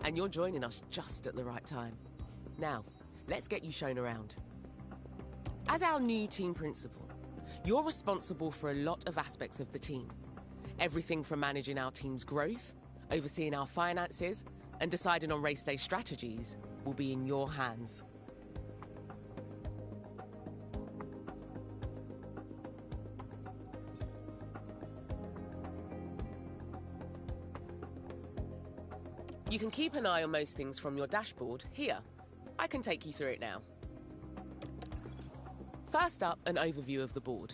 And you're joining us just at the right time. Now, let's get you shown around. As our new team principal, you're responsible for a lot of aspects of the team. Everything from managing our team's growth, overseeing our finances, and deciding on race day strategies will be in your hands. You can keep an eye on most things from your dashboard here. I can take you through it now. First up, an overview of the board.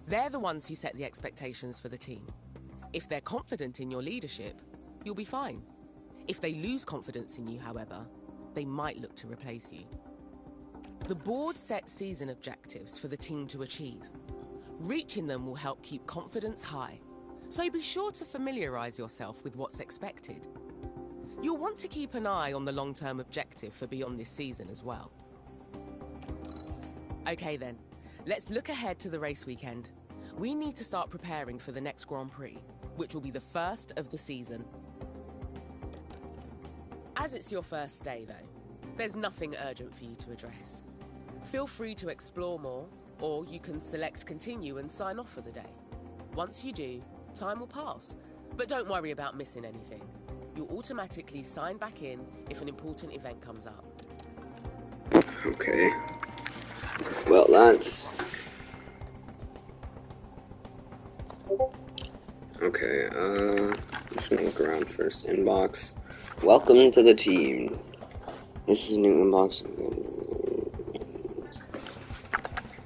They're the ones who set the expectations for the team. If they're confident in your leadership, you'll be fine. If they lose confidence in you, however, they might look to replace you. The board sets season objectives for the team to achieve. Reaching them will help keep confidence high, so be sure to familiarize yourself with what's expected. You'll want to keep an eye on the long-term objective for beyond this season as well. Okay then, let's look ahead to the race weekend. We need to start preparing for the next Grand Prix, which will be the first of the season. As it's your first day though, there's nothing urgent for you to address. Feel free to explore more, or you can select continue and sign off for the day. Once you do, time will pass, but don't worry about missing anything. You'll automatically sign back in if an important event comes up. Okay. Well, that's... Okay, I'm just gonna look around first. Inbox. Welcome to the team. This is a new inbox.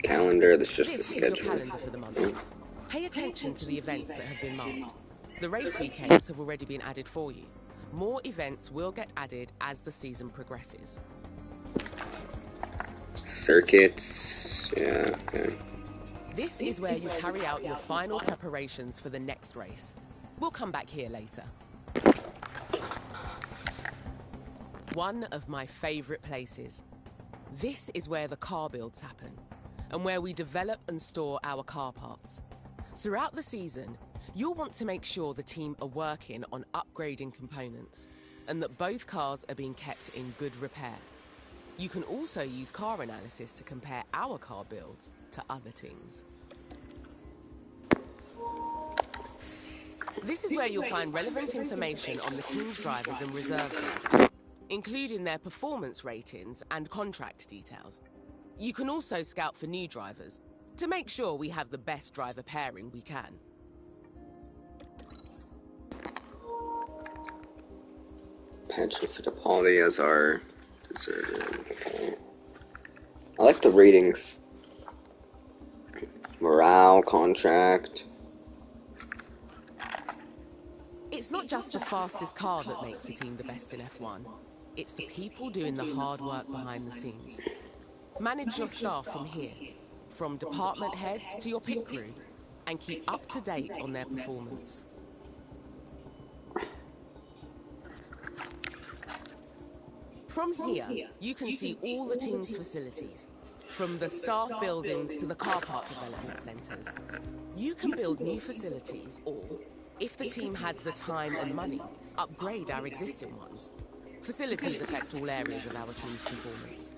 Calendar, that's just the schedule. This is your calendar for the month. Pay attention to the events that have been marked. The race weekends have already been added for you. More events will get added as the season progresses. Circuits, yeah, okay. This is where you carry out your final preparations for the next race. We'll come back here later. One of my favorite places. This is where the car builds happen, and where we develop and store our car parts. Throughout the season, you'll want to make sure the team are working on upgrading components, and that both cars are being kept in good repair. You can also use car analysis to compare our car builds to other teams. This is where you'll find relevant information on the team's drivers and reserve drivers, including their performance ratings and contract details. You can also scout for new drivers to make sure we have the best driver pairing we can. Patch Fittipaldi as our deserter. Okay. I like the ratings. Morale, contract. It's not just the fastest car that makes a team the best in F1. It's the people doing the hard work behind the scenes. Manage your staff from here, from department heads to your pit crew, and keep up to date on their performance. From here, you can see all the team's facilities, from the staff buildings to the car park development centres. You can build new facilities or, if the team has the time and money, upgrade our existing ones. Facilities affect all areas of our team's performance.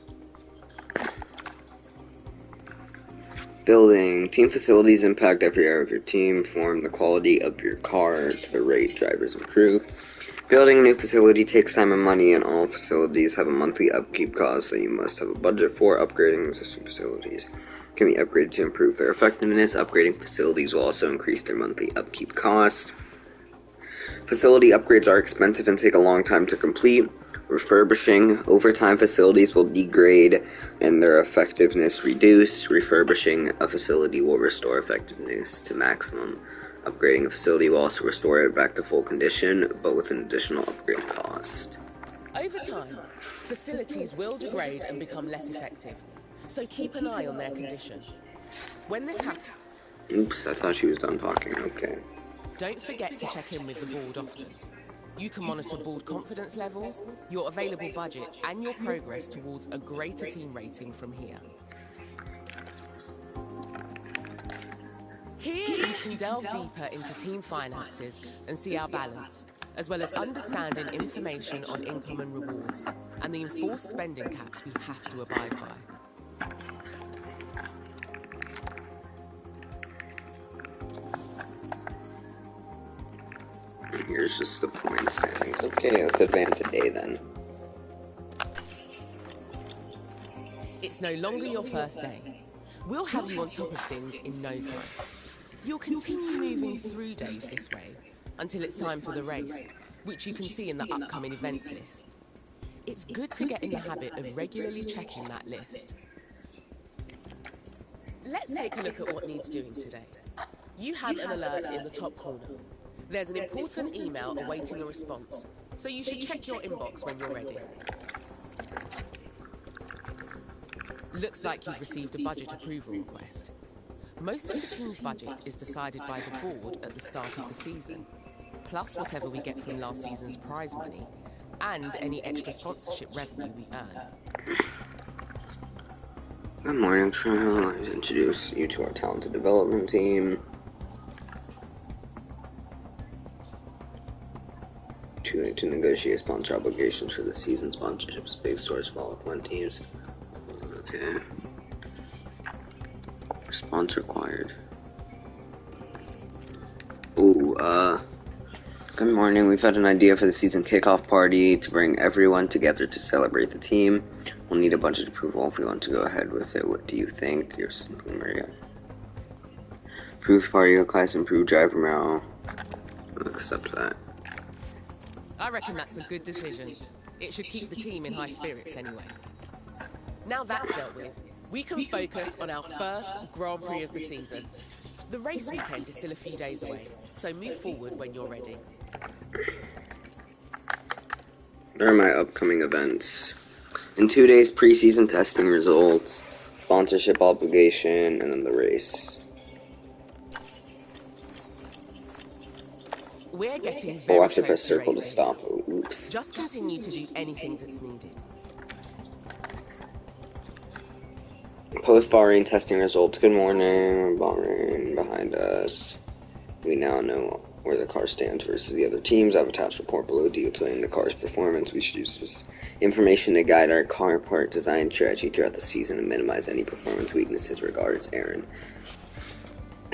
Building. Team facilities impact every area of your team. Form the quality of your car to the rate drivers improve. Building a new facility takes time and money, and all facilities have a monthly upkeep cost that you must have a budget for. Upgrading existing facilities can be upgraded to improve their effectiveness. Upgrading facilities will also increase their monthly upkeep cost. Facility upgrades are expensive and take a long time to complete. Refurbishing. Over time, facilities will degrade and their effectiveness reduce. Refurbishing a facility will restore effectiveness to maximum. Upgrading a facility will also restore it back to full condition, but with an additional upgrade cost. Over time, facilities will degrade and become less effective, so keep an eye on their condition. When this happens... Oops, I thought she was done talking, okay. Don't forget to check in with the board often. You can monitor board confidence levels, your available budget, and your progress towards a greater team rating from here. Here, you can delve deeper into team finances and see our balance. as well as understanding information on income and rewards, and the enforced spending caps we have to abide by. Here's just the point standings. Okay, let's advance a day then. It's no longer your first day. We'll have you on top of things in no time. You'll continue moving through days this way until it's time for the race, which you can see in the upcoming events list. It's good to get in the habit of regularly checking that list. Let's take a look at what needs doing today. You have an alert in the top corner. There's an important email awaiting a response, so you should check your inbox when you're ready. Looks like you've received a budget approval request. Most of the team's budget is decided by the board at the start of the season, plus whatever we get from last season's prize money, and any extra sponsorship revenue we earn. Good morning, Trial. I'll introduce you to our talented development team. Too late to negotiate sponsor obligations for the season. Sponsorships, big stores, fall of one teams. Okay. Sponsor acquired. Ooh, good morning. We've had an idea for the season kickoff party to bring everyone together to celebrate the team. We'll need a budget approval if we want to go ahead with it. What do you think? You're simply Maria. Approved party requires improved driver morale. I'll accept that. I reckon that's a good decision. It should keep the team in high spirits anyway. Now that's dealt with, we can focus on our first Grand Prix of the season. The race weekend is still a few days away, so move forward when you're ready. What are my upcoming events? In 2 days, preseason testing results, sponsorship obligation, and then the race. We're getting We'll very have to press close to circle to race day. stop. Oh, oops. Just continue to do anything that's needed. Post Bahrain testing results. Good morning. Bahrain behind us. We now know where the car stands versus the other teams. I've attached a report below detailing the car's performance. We should use this information to guide our car part design strategy throughout the season and minimize any performance weaknesses. Regards, Aaron.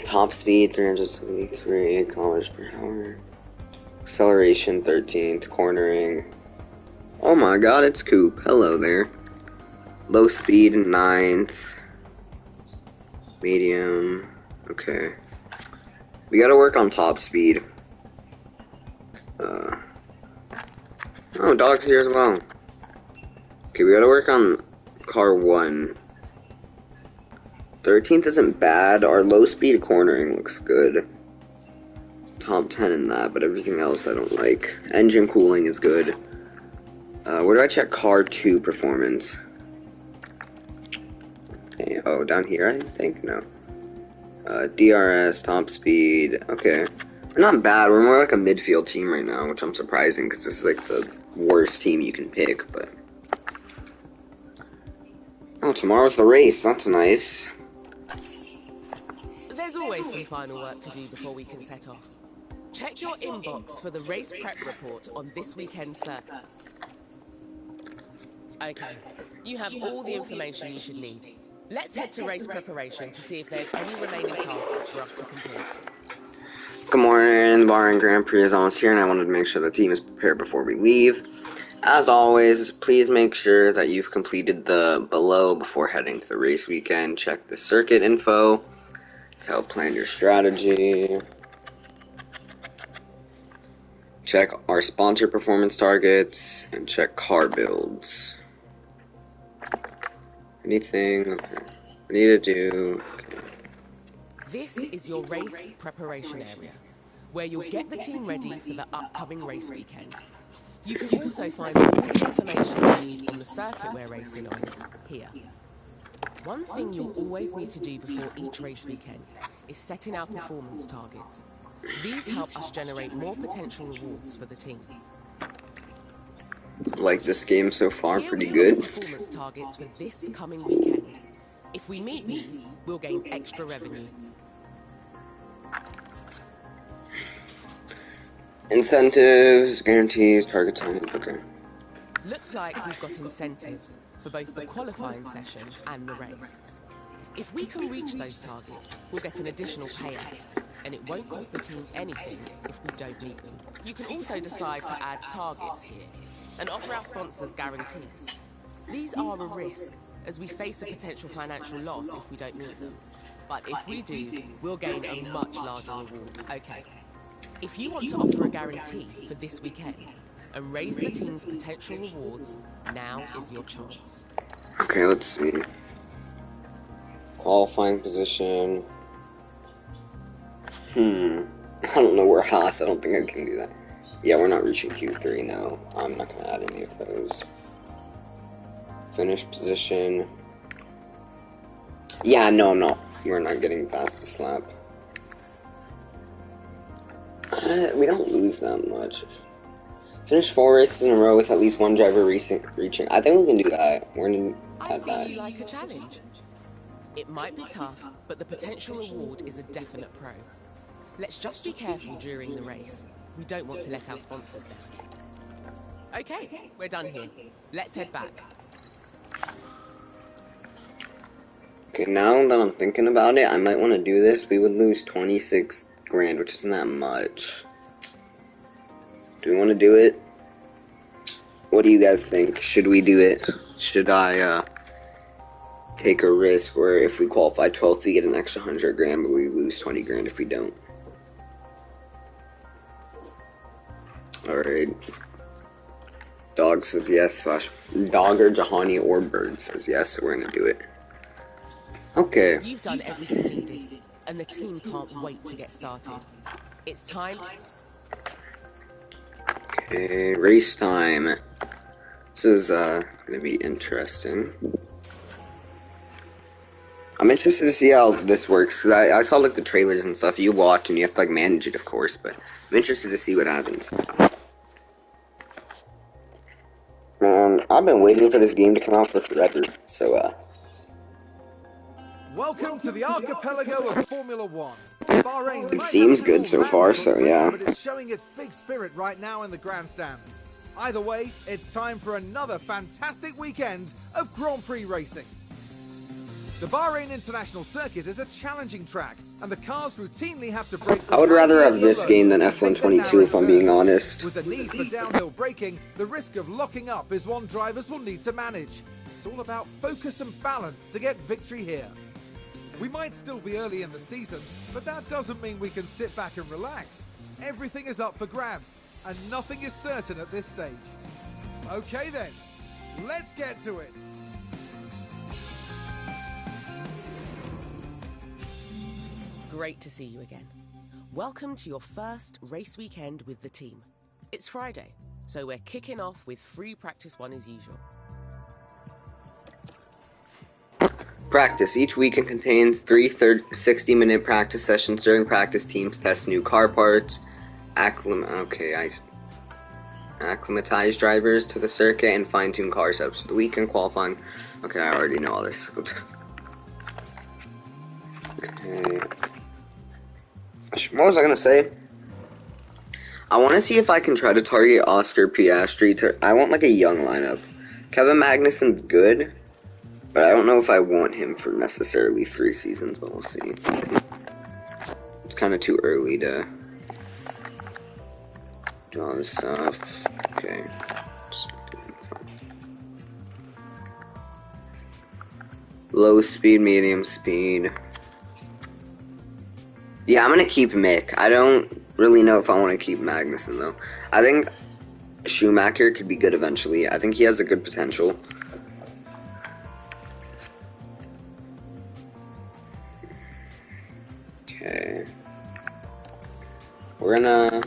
Top speed 373 kilometers per hour. Acceleration 13th. Cornering. Oh my god, it's Coop. Hello there. Low speed 9th. Medium. Okay. We gotta work on top speed. Oh, dog's here as well. Okay, we gotta work on car 1. 13th isn't bad. Our low speed cornering looks good. Top 10 in that, but everything else I don't like. Engine cooling is good. Where do I check car 2 performance? Okay, oh, down here I think? No. DRS, top speed, okay. We're not bad, we're more like a midfield team right now, which I'm surprising, because this is like the worst team you can pick, but... Oh, tomorrow's the race, that's nice. There's always some final work to do before we can set off. Check your inbox for the race prep report on this weekend's circuit. Okay, you have all the information you should need. Let's head to race preparation to see if there's any remaining tasks for us to complete. Good morning, the Bahrain Grand Prix is almost here, and I wanted to make sure the team is prepared before we leave. As always, please make sure that you've completed the below before heading to the race weekend. Check the circuit info to help plan your strategy. Check our sponsor performance targets, and check car builds. Anything okay. I need to do... Okay. This is your race preparation area, where you'll get the team ready for the upcoming race weekend. You can also find all the information you need on the circuit we're racing on here. One thing you'll always need to do before each race weekend is setting our performance targets. These help us generate more potential rewards for the team. Like this game so far, Here pretty we've good. got the performance targets for this coming weekend. If we meet these, we'll gain extra revenue. Incentives, guarantees, target time. Okay. Looks like we've got incentives for both the qualifying session and the race. If we can reach those targets, we'll get an additional payout, and it won't cost the team anything if we don't meet them. You can also decide to add targets here and offer our sponsors guarantees. These are a risk, as we face a potential financial loss if we don't meet them. But if we do, we'll gain a much larger reward. Okay. If you want to offer a guarantee for this weekend and raise the team's potential rewards, now is your chance. Okay, let's see. Qualifying position. I don't know where Haas. I don't think I can do that. Yeah, we're not reaching Q3 now. I'm not gonna add any of those. Finish position. Yeah, no, I'm not. We're not getting fastest lap. We don't lose that much. Finish 4 races in a row with at least one driver reaching. I think we can do that. We're gonna add that. I see you like a challenge. It might be tough, but the potential reward is a definite pro. Let's just be careful during the race. We don't want to let our sponsors down. Okay, we're done here. Let's head back. Okay, now that I'm thinking about it, I might want to do this. We would lose 26 grand, which isn't that much. Do we want to do it? What do you guys think? Should we do it? Should I, take a risk where if we qualify 12th, we get an extra 100 grand, but we lose 20 grand if we don't? Alright. Dog says yes, Dog or Jahani or Bird says yes, so we're gonna do it. Okay. You've done everything needed, and the team can't wait to get started. It's time. Okay, race time. This is gonna be interesting. I'm interested to see how this works, because I saw like the trailers and stuff. You watch and you have to like manage it, of course, but I'm interested to see what happens. Man, I've been waiting for this game to come out for forever, so Welcome to the archipelago of Formula One. Bahrain it seems good so far, so yeah. But it's showing its big spirit right now in the grandstands. Either way, it's time for another fantastic weekend of Grand Prix racing. The Bahrain International Circuit is a challenging track, and the cars routinely have to brake. I would rather have this game than F1 22, if I'm being honest. With the need for downhill braking, the risk of locking up is one drivers will need to manage. It's all about focus and balance to get victory here. We might still be early in the season, but that doesn't mean we can sit back and relax. Everything is up for grabs, and nothing is certain at this stage. Okay then, let's get to it. Great to see you again. Welcome to your first race weekend with the team. It's Friday, so we're kicking off with free practice 1 as usual. Practice. Each weekend contains 3 60-minute practice sessions. During practice, teams test new car parts, acclimatize drivers to the circuit, and fine-tune car setups for the weekend qualifying. Okay, I already know all this. Okay. What was I gonna say? I want to see if I can try to target Oscar Piastri. I want like a young lineup. Kevin Magnussen's good, but I don't know if I want him for necessarily 3 seasons, but we'll see. It's kind of too early to do all this stuff. Okay. Low speed, medium speed. Yeah, I'm going to keep Mick. I don't really know if I want to keep Magnussen, though. I think Schumacher could be good eventually. I think he has a good potential. Okay. We're gonna